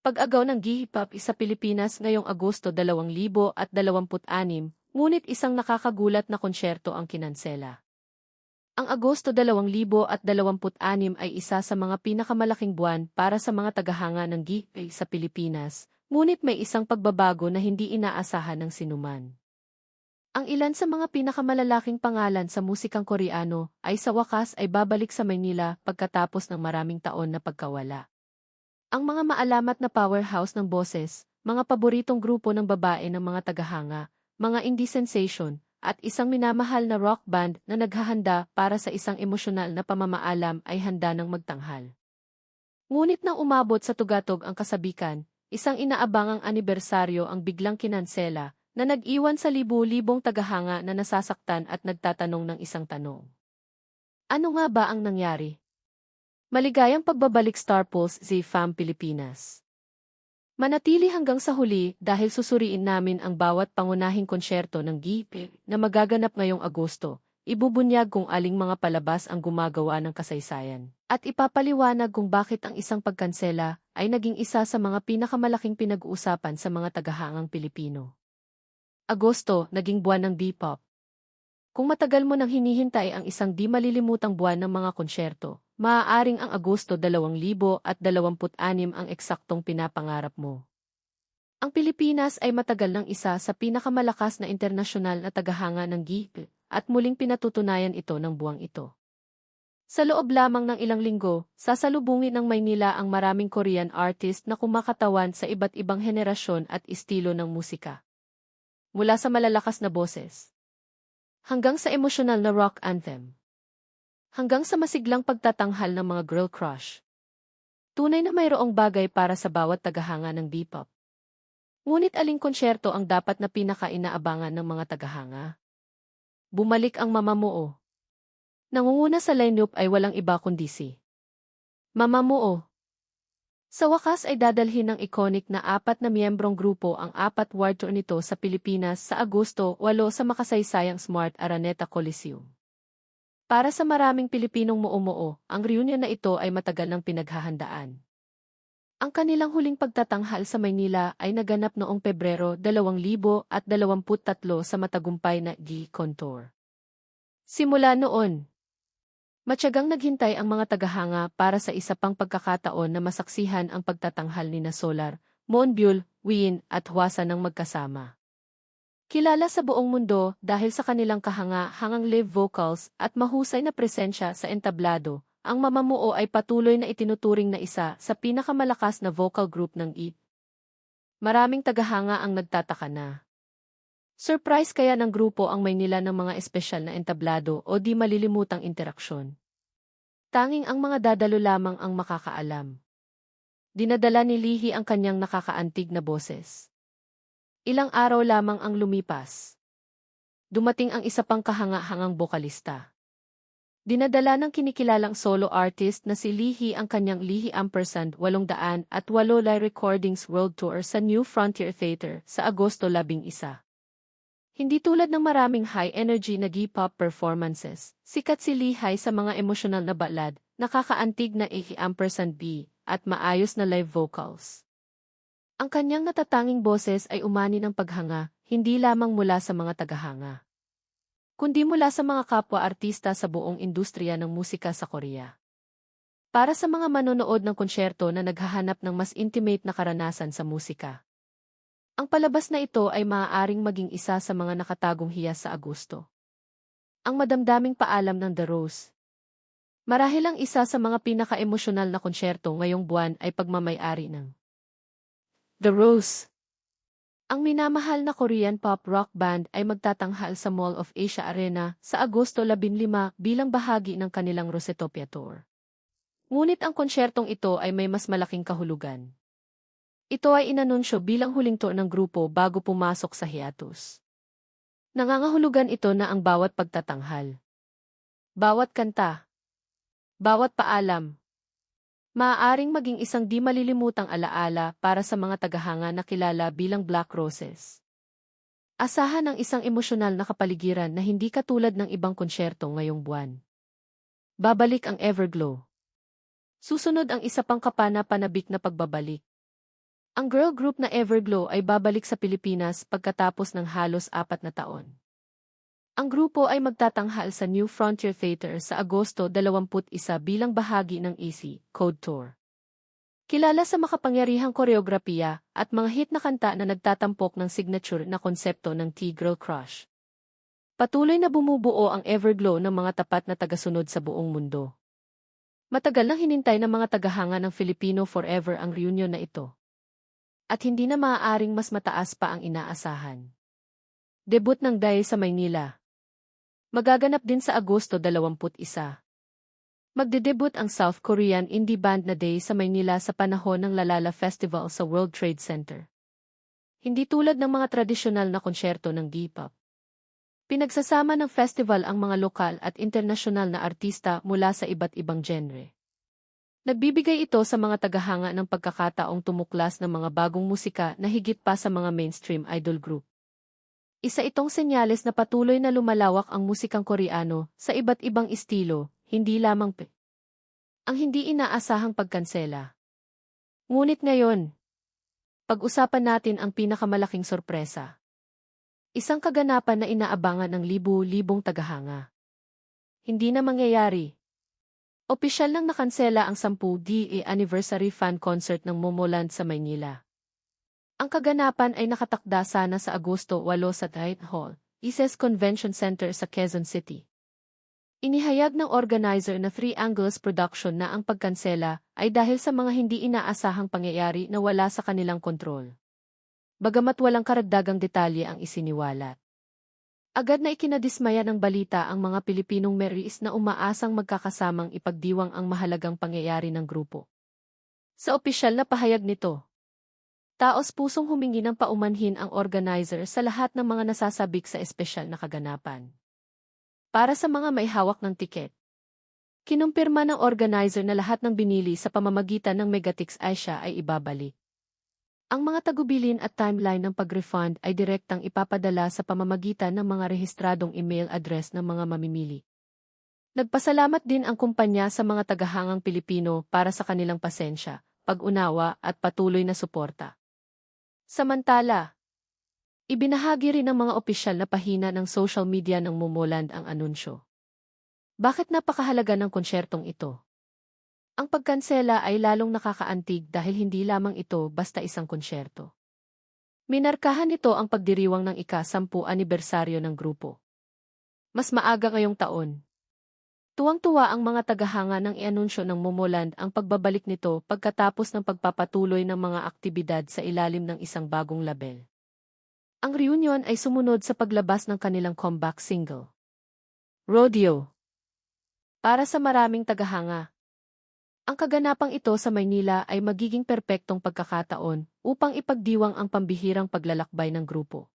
Pag-agaw ng G-Hip-Hop sa Pilipinas ngayong Agosto 2026, ngunit isang nakakagulat na konsyerto ang kinansela. Ang Agosto 2026 ay isa sa mga pinakamalaking buwan para sa mga tagahanga ng G-Hip sa Pilipinas, ngunit may isang pagbabago na hindi inaasahan ng sinuman. Ang ilan sa mga pinakamalalaking pangalan sa musikang Koreano ay sa wakas ay babalik sa Maynila pagkatapos ng maraming taon na pagkawala. Ang mga maalamat na powerhouse ng boses, mga paboritong grupo ng babae ng mga tagahanga, mga indie sensation, at isang minamahal na rock band na naghahanda para sa isang emosyonal na pamamaalam ay handa ng magtanghal. Ngunit nang umabot sa tugatog ang kasabikan, isang inaabangang anibersaryo ang biglang kinansela, na nag-iwan sa libu-libong tagahanga na nasasaktan at nagtatanong ng isang tanong. Ano nga ba ang nangyari? Maligayang pagbabalik Star Pulse Z-Fam Pilipinas. Manatili hanggang sa huli dahil susuriin namin ang bawat pangunahing konsyerto ng G-Hip na magaganap ngayong Agosto, ibubunyag kung aling mga palabas ang gumagawa ng kasaysayan, at ipapaliwanag kung bakit ang isang pagkansela ay naging isa sa mga pinakamalaking pinag-uusapan sa mga tagahangang Pilipino. Agosto, naging buwan ng D-pop. Kung matagal mo nang hinihintay ang isang di malilimutang buwan ng mga konsyerto, maaaring ang Agosto 2026 ang eksaktong pinapangarap mo. Ang Pilipinas ay matagal ng isa sa pinakamalakas na internasyonal na tagahanga ng G-Hip at muling pinatutunayan ito ng buwang ito. Sa loob lamang ng ilang linggo, sasalubungin ng Maynila ang maraming Korean artist na kumakatawan sa iba't ibang henerasyon at estilo ng musika. Mula sa malalakas na boses, hanggang sa emosyonal na rock anthem, hanggang sa masiglang pagtatanghal ng mga girl crush. Tunay na mayroong bagay para sa bawat tagahanga ng D-pop. Ngunit aling konsyerto ang dapat na pinaka-inaabangan ng mga tagahanga? Bumalik ang Mamamoo. Nangunguna sa lineup ay walang iba kundi si Mamamoo. Sa wakas ay dadalhin ng iconic na 4 na miyembrong grupo ang 4 world tour nito sa Pilipinas sa Agosto 8 sa makasaysayang Smart Araneta Coliseum. Para sa maraming Pilipinong muumuo, ang reunion na ito ay matagal ng pinaghahandaan. Ang kanilang huling pagtatanghal sa Maynila ay naganap noong Pebrero 2023 sa matagumpay na G-Contour. Simula noon, matyagang naghintay ang mga tagahanga para sa isa pang pagkakataon na masaksihan ang pagtatanghal ni Solar, Monbiul, Win at Hwasa ng magkasama. Kilala sa buong mundo dahil sa kanilang kahanga-hangang live vocals at mahusay na presensya sa entablado, ang Mamamoo ay patuloy na itinuturing na isa sa pinakamalakas na vocal group ng E. Maraming tagahanga ang nagtataka na. Surprise kaya ng grupo ang Maynila ng mga espesyal na entablado o di malilimutang interaksyon? Tanging ang mga dadalo lamang ang makakaalam. Dinadala ni Lihi ang kanyang nakakaantig na boses. Ilang araw lamang ang lumipas. Dumating ang isa pang kahanga-hangang bokalista. Dinadala ng kinikilalang solo artist na si Lihi ang kanyang Lihi & 808 live recordings world tour sa New Frontier Theater sa Agosto 11. Hindi tulad ng maraming high-energy na G-pop performances, sikat si Lihi sa mga emosyonal na balad, nakakaantig na A&B, at maayos na live vocals. Ang kanyang natatanging boses ay umani ng paghanga, hindi lamang mula sa mga tagahanga, kundi mula sa mga kapwa-artista sa buong industriya ng musika sa Korea. Para sa mga manonood ng konsyerto na naghahanap ng mas intimate na karanasan sa musika, ang palabas na ito ay maaaring maging isa sa mga nakatagong hiyas sa Agosto. Ang madamdaming paalam ng The Rose. Marahil ang isa sa mga pinaka-emosyonal na konsyerto ngayong buwan ay pagmamay-ari ng The Rose. Ang minamahal na Korean pop rock band ay magtatanghal sa Mall of Asia Arena sa Agosto 15 bilang bahagi ng kanilang Rosetopia Tour. Ngunit ang konsyertong ito ay may mas malaking kahulugan. Ito ay inanunsyo bilang huling tour ng grupo bago pumasok sa hiatus. Nangangahulugan ito na ang bawat pagtatanghal, bawat kanta, bawat paalam, maaaring maging isang di malilimutang alaala para sa mga tagahanga na kilala bilang Black Roses. Asahan ang isang emosyonal na kapaligiran na hindi katulad ng ibang konsyerto ngayong buwan. Babalik ang Everglow. Susunod ang isa pang kapana-panabik na pagbabalik. Ang girl group na Everglow ay babalik sa Pilipinas pagkatapos ng halos 4 na taon. Ang grupo ay magtatanghal sa New Frontier Theater sa Agosto 21 bilang bahagi ng Easy Code Tour. Kilala sa makapangyarihang koreografiya at mga hit na kanta na nagtatampok ng signature na konsepto ng T-Girl Crush. Patuloy na bumubuo ang Everglow ng mga tapat na tagasunod sa buong mundo. Matagal nang hinintay ng mga tagahanga ng Filipino forever ang reunion na ito. At hindi na maaaring mas mataas pa ang inaasahan. Debut ng DAE sa Maynila. Magaganap din sa Agosto 21. Magdedebut ang South Korean indie band na DAE sa Maynila sa panahon ng Lalala Festival sa World Trade Center. Hindi tulad ng mga tradisyonal na konsyerto ng K-pop. Pinagsasama ng festival ang mga lokal at internasyonal na artista mula sa iba't ibang genre. Nagbibigay ito sa mga tagahanga ng pagkakataong tumuklas ng mga bagong musika na higit pa sa mga mainstream idol group. Isa itong senyales na patuloy na lumalawak ang musikang Koreano sa iba't ibang estilo, hindi lamang ang hindi inaasahang pagkansela. Ngunit ngayon, pag-usapan natin ang pinakamalaking sorpresa. Isang kaganapan na inaabangan ng libu-libong tagahanga. Hindi na mangyayari. Opisyal nang nakansela ang 10th anniversary fan concert ng Momoland sa Maynila. Ang kaganapan ay nakatakda sana sa Agosto 8 sa Diet Hall, Ises Convention Center sa Quezon City. Inihayag ng organizer na Three Angles Production na ang pagkansela ay dahil sa mga hindi inaasahang pangyayari na wala sa kanilang kontrol. Bagamat walang karagdagang detalye ang isiniwalat. Agad na ikinadismaya ng balita ang mga Pilipinong Marys na umaasang magkakasamang ipagdiwang ang mahalagang pangyayari ng grupo. Sa opisyal na pahayag nito, taos-pusong humingi ng paumanhin ang organizer sa lahat ng mga nasasabik sa espesyal na kaganapan. Para sa mga may hawak ng tiket, kinumpirma ng organizer na lahat ng binili sa pamamagitan ng Megatix Asia ay ibabalik. Ang mga tagubilin at timeline ng pag-refund ay direktang ipapadala sa pamamagitan ng mga rehistradong email address ng mga mamimili. Nagpasalamat din ang kumpanya sa mga tagahangang Pilipino para sa kanilang pasensya, pag-unawa at patuloy na suporta. Samantala, ibinahagi rin ng mga opisyal na pahina ng social media ng Momoland ang anunsyo. Bakit napakahalaga ng konsyertong ito? Ang pagkansela ay lalong nakakaantig dahil hindi lamang ito basta isang konsyerto. Minarkahan nito ang pagdiriwang ng ika-10 anibersaryo ng grupo. Mas maaga ngayong taon. Tuwang-tuwa ang mga tagahanga nang ianunsyo ng Momoland ang pagbabalik nito pagkatapos ng pagpapatuloy ng mga aktibidad sa ilalim ng isang bagong label. Ang reunion ay sumunod sa paglabas ng kanilang comeback single, Rodeo. Para sa maraming tagahanga, ang kaganapang ito sa Maynila ay magiging perpektong pagkakataon upang ipagdiwang ang pambihirang paglalakbay ng grupo.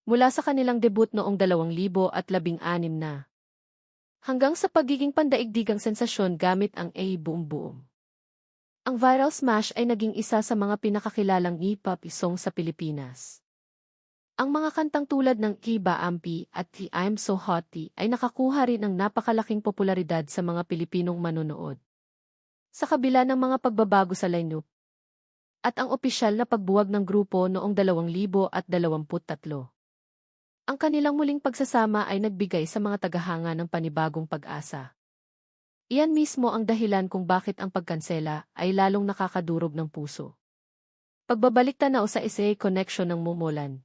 Mula sa kanilang debut noong 2016 na, hanggang sa pagiging pandaigdigang sensasyon gamit ang A Boom Boom. Ang viral smash ay naging isa sa mga pinakakilalang K-pop song sa Pilipinas. Ang mga kantang tulad ng Kiba Ampi at The I'm So Hotty ay nakakuha rin ng napakalaking popularidad sa mga Pilipinong manonood. Sa kabila ng mga pagbabago sa lineup at ang opisyal na pagbuwag ng grupo noong 2023, ang kanilang muling pagsasama ay nagbigay sa mga tagahanga ng panibagong pag-asa. Iyan mismo ang dahilan kung bakit ang pagkansela ay lalong nakakadurog ng puso. Pagbabalik tanaw sa SA connection ng Momoland.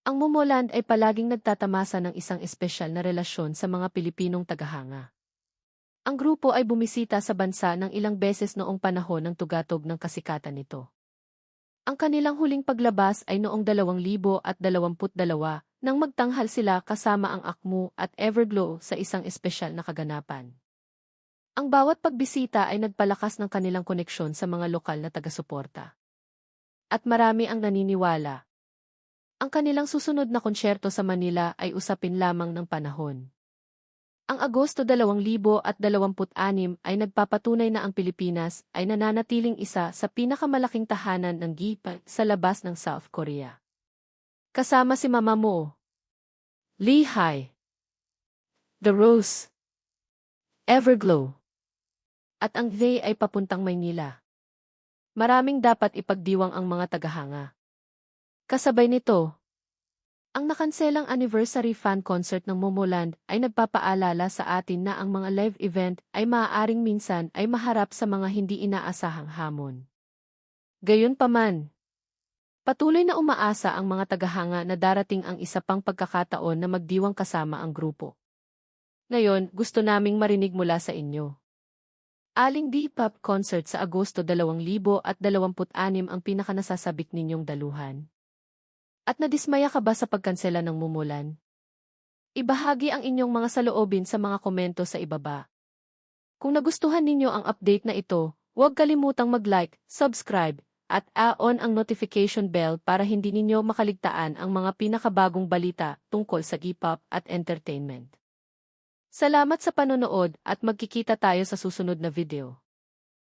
Ang Momoland ay palaging nagtatamasa ng isang espesyal na relasyon sa mga Pilipinong tagahanga. Ang grupo ay bumisita sa bansa ng ilang beses noong panahon ng tugatog ng kasikatan nito. Ang kanilang huling paglabas ay noong 2022 nang magtanghal sila kasama ang Akmu at Everglow sa isang espesyal na kaganapan. Ang bawat pagbisita ay nagpalakas ng kanilang koneksyon sa mga lokal na taga-suporta. At marami ang naniniwala. Ang kanilang susunod na konsyerto sa Manila ay usapin lamang ng panahon. Ang Agosto 2026 ay nagpapatunay na ang Pilipinas ay nananatiling isa sa pinakamalaking tahanan ng K-pop sa labas ng South Korea. Kasama si Mama Mo, Lee Hi, The Rose, Everglow, at ang DAE ay papuntang Maynila. maraming dapat ipagdiwang ang mga tagahanga. Kasabay nito, ang nakanselang anniversary fan concert ng Momoland ay nagpapaalala sa atin na ang mga live event ay maaaring minsan ay maharap sa mga hindi inaasahang hamon. Gayunpaman, patuloy na umaasa ang mga tagahanga na darating ang isa pang pagkakataon na magdiwang kasama ang grupo. Ngayon, gusto naming marinig mula sa inyo. Aling D-pop concert sa Agosto 2026 ang pinakanasasabik ninyong daluhan? At nadismaya ka ba sa pagkansela ng Momoland? Ibahagi ang inyong mga saloobin sa mga komento sa ibaba. Kung nagustuhan ninyo ang update na ito, huwag kalimutang mag-like, subscribe, at on ang notification bell para hindi ninyo makaligtaan ang mga pinakabagong balita tungkol sa K-pop at entertainment. Salamat sa panonood at magkikita tayo sa susunod na video.